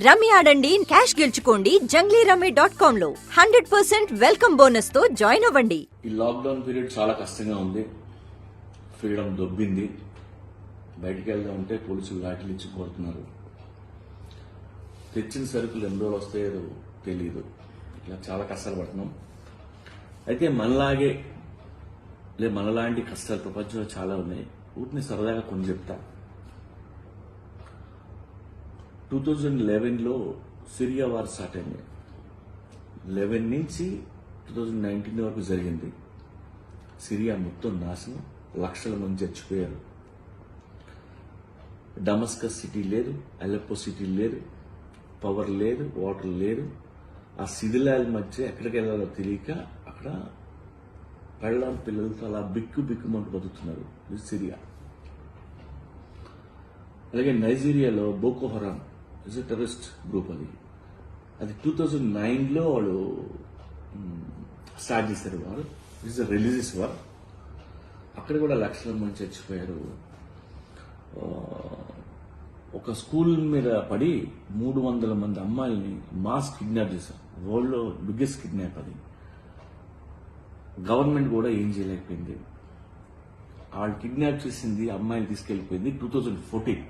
రమ్మి ఆడండి, cash గెలుచుకోండి. junglyrummy.com లో 100% welcome bonus తో జాయిన్ అవ్వండి. ఈ లాక్డౌన్ పీరియడ్ చాలా కష్టంగా ఉంది. ఫ్రీడమ్ దొబ్బింది. బయటికి వెళ్దాం అంటే పోలీసులు లాఠీలు ఇచ్చి కొడుతున్నారు. తెచ్చిన సరుకులు ఎన్ని రోజులు వస్తాయో తెలియదు. ఇట్లా చాలా కష్టాలు పడుతున్నాం. అయితే మనలాంటి కష్టాలు ప్రపంచంలో చాలా ఉన్నాయి. వీటిని సరదాగా కొన్ని చెప్తా. 2011లో సిరియా వార్ స్టార్ట్ అయింది. 11 నుంచి 2019 వరకు జరిగింది. సిరియా మొత్తం నాశనం, లక్షల మంది చచ్చిపోయారు. డమస్కస్ సిటీ లేదు, అలెప్పో సిటీ లేదు, పవర్ లేదు, వాటర్ లేదు. ఆ శిథిలాల మధ్య ఎక్కడికి వెళ్ళాలో తెలియక అక్కడ పెళ్ళాం పిల్లలతో అలా బిక్కుమంటూ బతుకుతున్నారు. ఇది సిరియా. అలాగే నైజీరియాలో బోకో హరాం ఇస్ ఎ టెర్రరిస్ట్ గ్రూప్. అది 2009లో వాళ్ళు స్టార్ట్ చేశారు. వారు ఇట్స్ ఎ రిలీజియస్ వార్. అక్కడ కూడా లక్షల మంది చచ్చిపోయారు. ఒక స్కూల్ మీద పడి 300 మంది అమ్మాయిల్ని మాస్ కిడ్నాప్ చేశారు. వరల్డ్ లో బిగ్గెస్ట్ కిడ్నాప్ అది. గవర్నమెంట్ కూడా ఏం చేయలేకపోయింది. వాళ్ళు కిడ్నాప్ చేసింది అమ్మాయిని తీసుకెళ్లిపోయింది 2014.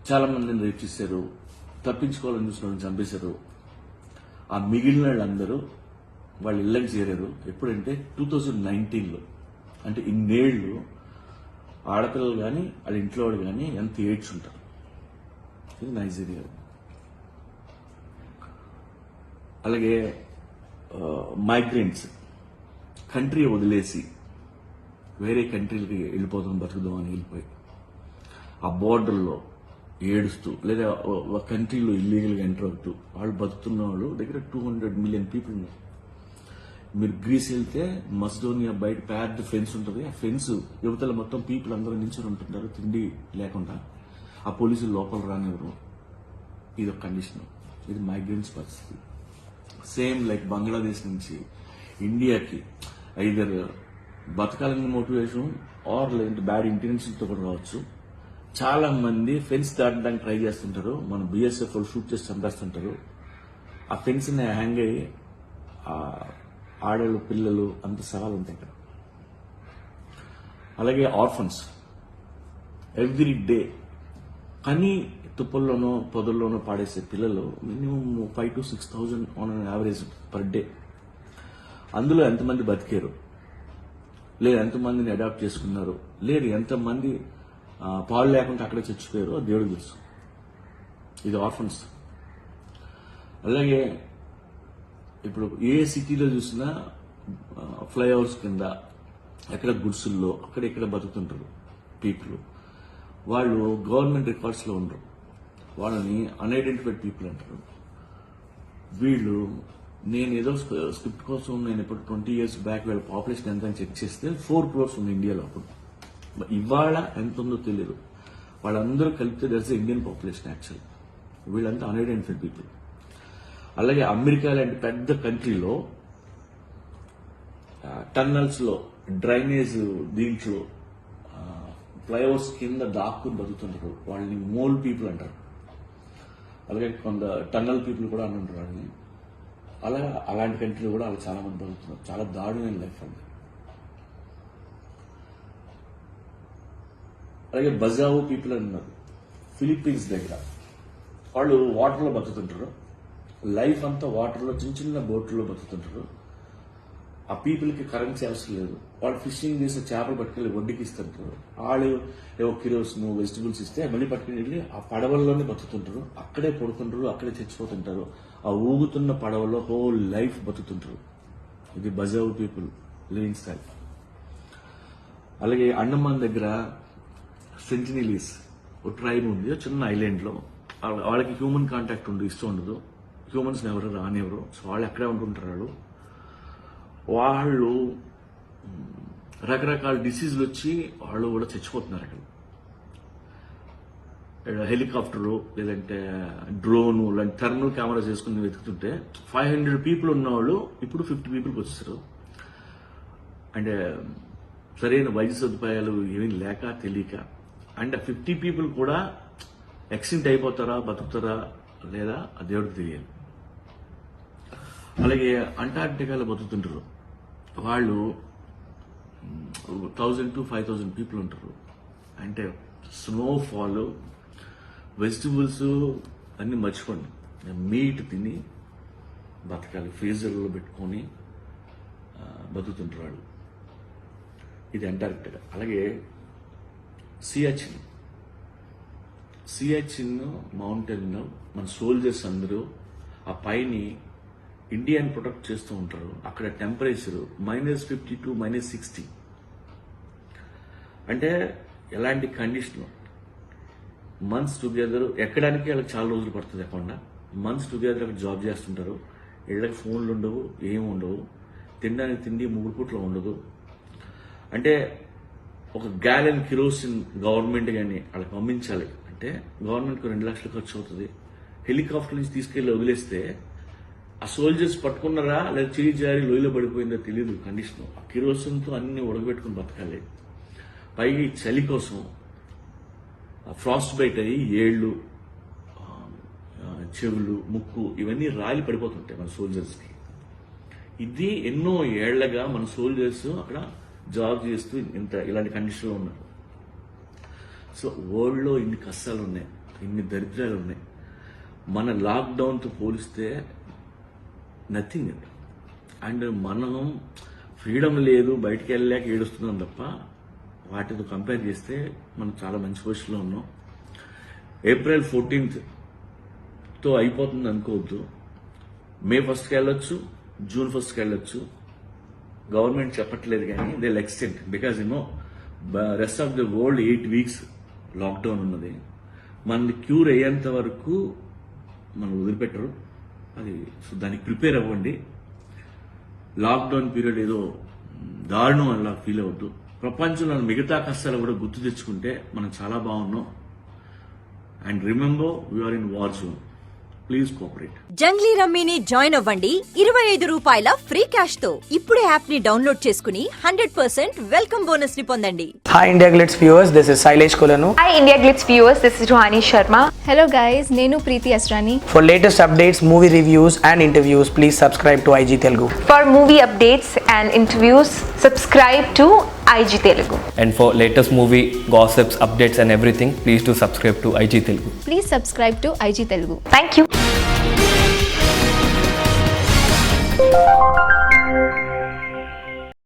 చాలా మందిని రేప్ చేశారు. తప్పించుకోవాలని చూసిన వాళ్ళని చంపేశారు. ఆ మిగిలిన వాళ్ళందరూ వాళ్ళ ఇళ్ళకి చేరారు. ఎప్పుడంటే 2019లో. అంటే ఇన్నేళ్లు ఆడపిల్లలు కానీ వాళ్ళ ఇంట్లో వాళ్ళు కానీ ఎంత ఏడ్చుంటారు. ఇది నైజీరియా. అలాగే మైగ్రెంట్స్ కంట్రీ వదిలేసి వేరే కంట్రీలకి వెళ్ళిపోతాం, బతుకుదాం అని వెళ్ళిపోయి ఆ బోర్డర్లో ఏడుస్తూ లేదా ఒక కంట్రీలో ఇల్లీగల్గా ఎంటర్ అవుతూ వాళ్ళు బతుకుతున్న వాళ్ళు దగ్గర 200 మిలియన్ పీపుల్ ఉన్నారు. మీరు గ్రీస్ వెళ్తే మస్డోనియా బయట పెద్ద ఫెన్స్ ఉంటుంది. ఆ ఫెన్స్ యువతల మొత్తం పీపుల్ అందరూ నిల్చొని ఉంటుంటారు తిండి లేకుండా. ఆ పోలీసులు లోపల రానివ్వరు. ఇది ఒక కండిషన్. ఇది మైగ్రెంట్స్ పరిస్థితి. సేమ్ లైక్ బంగ్లాదేశ్ నుంచి ఇండియాకి ఐదర్ బతకాలని మోటివేషన్ ఆర్ లేదంటే బ్యాడ్ ఇంటెన్షన్తో కూడా రావచ్చు. చాలా మంది ఫెన్స్ దాటడానికి ట్రై చేస్తుంటారు. మన బిఎస్ఎఫ్ వాళ్ళు షూట్ చేసి చంపేస్తుంటారు. ఆ ఫెన్స్ ని హ్యాంగ్ అయ్యి ఆడలు పిల్లలు అంత సవాలు ఉంటాయి ఇక్కడ. అలాగే ఆర్ఫన్స్ ఎవ్రీ డే కానీ తుప్పల్లోనో పొదల్లోనో పాడేసే పిల్లలు minimum 5,000 to 6,000 on an average per day. అందులో ఎంతమంది బతికారు, లేదు ఎంతమందిని అడాప్ట్ చేసుకున్నారు, లేదు ఎంతమంది పాలు లేకుండా అక్కడే చచ్చిపోయారు దేవుడికి తెలుసు. ఇది ఆర్ఫన్స్. అలాగే ఇప్పుడు ఏ సిటీలో చూసినా ఫ్లైఓవర్స్ కింద ఎక్కడ గుడ్సుల్లో అక్కడెక్కడ బతుకుతుంటారు పీపుల్. వాళ్ళు గవర్నమెంట్ రికార్డ్స్ లో ఉండరు. వాళ్ళని అన్ఐడెంటిఫైడ్ పీపుల్ అంటారు. వీళ్ళు నేను ఏదో స్క్రిప్ట్ కోసం నేను ఇప్పుడు 20 years బ్యాక్ వీళ్ళ పాపులేషన్ ఎంత అని చెక్ చేస్తే 4 crores ఉంది ఇండియాలో. అప్పుడు ఇవాళ ఎంత ఉందో తెలియదు. వాళ్ళందరూ కలిపితే దట్స్ ఇండియన్ పాపులేషన్ యాక్చువల్. వీళ్ళంతా అన్ఐడెంటిఫైడ్ పీపుల్. అలాగే అమెరికా లాంటి పెద్ద కంట్రీలో టన్నల్స్ లో డ్రైనేజ్ దీంట్లో ఫ్లైఓవర్స్ కింద దాక్కుని బతుకుతుంటారు. వాళ్ళని మోల్ పీపుల్ అంటారు. అలాగే కొంత టన్నల్ పీపుల్ కూడా అని ఉంటారు వాళ్ళని. అలాంటి కంట్రీలో కూడా వాళ్ళు చాలా మంది బతుకుతున్నారు. చాలా దారుణమైన లైఫ్ అండి. అలాగే బజావో పీపుల్ అని ఉన్నారు ఫిలిప్పీన్స్ దగ్గర. వాళ్ళు వాటర్లో బతుకుతుంటారు. లైఫ్ అంతా వాటర్లో చిన్న చిన్న బోట్లలో బతుకుతుంటారు. ఆ పీపుల్కి కరెన్సీ అవసరం లేదు. వాళ్ళు ఫిషింగ్ చేసి చేపలు పట్టుకెళ్ళి వడ్డీకి ఇస్తుంటారు. వాళ్ళు ఏవో కిరోస్ను వెజిటబుల్స్ ఇస్తే మళ్ళీ పట్టుకుని వెళ్ళి ఆ పడవల్లోనే బతుకుతుంటారు. అక్కడే పడుకుంటారు, అక్కడే చచ్చిపోతుంటారు. ఆ ఊగుతున్న పడవలో హోల్ లైఫ్ బతుకుతుంటారు. ఇది బజావో పీపుల్ లివింగ్ స్టైల్. అలాగే అండమాన్ దగ్గర సెంటినెలీస్ ఒక ట్రైబ్ ఉంది, చిన్న ఐలాండ్ లో. వాళ్ళకి హ్యూమన్ కాంటాక్ట్ ఇష్టం ఉండదు. హ్యూమన్స్ ఎవరు రానివ్వరు. సో వాళ్ళు ఎక్కడే ఉంటుంటారు. వాళ్ళు రకరకాల డిసీజులు వచ్చి వాళ్ళు కూడా చచ్చిపోతున్నారు అక్కడ. హెలికాప్టరు లేదంటే డ్రోను లాంటి థర్మల్ కెమెరా చేసుకుని వెతుకుతుంటే 500 people ఉన్నవాళ్ళు ఇప్పుడు 50 peopleకి వచ్చేసారు. అంటే సరైన వైద్య సదుపాయాలు ఏమీ లేక తెలియక. అండ్ 50 people కూడా ఎక్సిడెంట్ అయిపోతారా బతుకుతారా లేదా ఆ దేవుడికి తెలియదు. అలాగే అంటార్క్టికాలో బతుకుతుంటారు వాళ్ళు 1000 to 5000 పీపుల్ ఉంటారు. అంటే స్నోఫాల్, వెజిటబుల్స్ అన్ని మర్చిపోండి, మీట్ తిని బతకాలి, ఫ్రీజర్లో పెట్టుకొని బతుకుతుంటారు వాళ్ళు. ఇది అంటార్క్టికా. అలాగే సియాచిన్ మౌంటైన్ మన సోల్జర్స్ అందరూ ఆ పైని ఇండియాని ప్రొటెక్ట్ చేస్తూ ఉంటారు. అక్కడ టెంపరేచర్ -50 to -60. అంటే ఎలాంటి కండిషన్, మంత్స్ టుగెదర్ ఎక్కడానికి వాళ్ళకి చాలా రోజులు పడుతుంది. ఎక్కకుండా మంత్స్ టుగెదర్ అక్కడ జాబ్ చేస్తుంటారు. ఇళ్ళకి ఫోన్లు ఉండవు, ఏమి ఉండవు, తినడానికి తిండి 3 పూట్ల ఉండదు. అంటే ఒక గ్యాలన్ కిరోసిన్ గవర్నమెంట్ కానీ వాళ్ళకి పంపించాలి అంటే గవర్నమెంట్కి 2 లక్షలు ఖర్చు అవుతుంది. హెలికాప్టర్ నుంచి తీసుకెళ్లి వదిలేస్తే ఆ సోల్జర్స్ పట్టుకున్నారా లేదా చేయి జారి లోయలో పడిపోయిందో తెలియదు కండిషన్. ఆ కిరోసిన్తో అన్ని ఉడకబెట్టుకుని బతకాలి. పైగా చలి కోసం ఫ్రాస్ట్ బైట్ అయ్యి ఏళ్ళు, చెవులు, ముక్కు ఇవన్నీ రాలి పడిపోతుంటాయి మన సోల్జర్స్కి. ఇది ఎన్నో ఏళ్లగా మన సోల్జర్స్ అక్కడ జాబ్ చేస్తూ ఇలాంటి కండిషన్లో ఉన్నారు. సో వరల్డ్లో ఇన్ని కష్టాలు ఉన్నాయి, ఇన్ని దరిద్రాలు ఉన్నాయి. మన లాక్డౌన్తో పోలిస్తే నథింగ్. అండ్ మనం ఫ్రీడమ్ లేదు, బయటికి వెళ్ళలేక ఏడుస్తున్నాం తప్ప వాటితో కంపేర్ చేస్తే మనం చాలా మంచి పొజిషన్లో ఉన్నాం. April 14th అయిపోతుంది అనుకోవద్దు. May 1st వెళ్ళొచ్చు, June 1st వెళ్ళొచ్చు. గవర్నమెంట్ చెప్పట్లేదు కానీ they will extend because rest of the world 8 weeks lockdown ఉన్నది. మనది క్యూర్ అయ్యేంత వరకు మనం వదిలిపెట్టరు. అది సో దానికి ప్రిపేర్ అవ్వండి. లాక్డౌన్ పీరియడ్ ఏదో దారుణం అలా ఫీల్ అవ్వద్దు. ప్రపంచంలో మిగతా కష్టాలు కూడా గుర్తు తెచ్చుకుంటే మనం చాలా బాగున్నాం. And remember we are in war zone. Please cooperate. Junglee రమ్మీని జాయిన్ అవ్వండి 25 రూపాయల ఫ్రీ క్యాష్ తో. ఇప్పుడే యాప్ ని డౌన్లోడ్ చేసుకుని 100% వెల్కమ్ బోనస్ ని పొందండి. Hi India Glitz viewers, this is Sailesh Kolanu. Hi India Glitz viewers, this is Rohani Sharma. Hello guys, Nenu Preeti Asrani. For latest updates, movie reviews and interviews, please subscribe to IG Telugu. For movie updates and interviews, subscribe to IG Telugu. And for latest movie gossips, updates and everything, please do subscribe to IG Telugu. Please subscribe to IG Telugu. Thank you.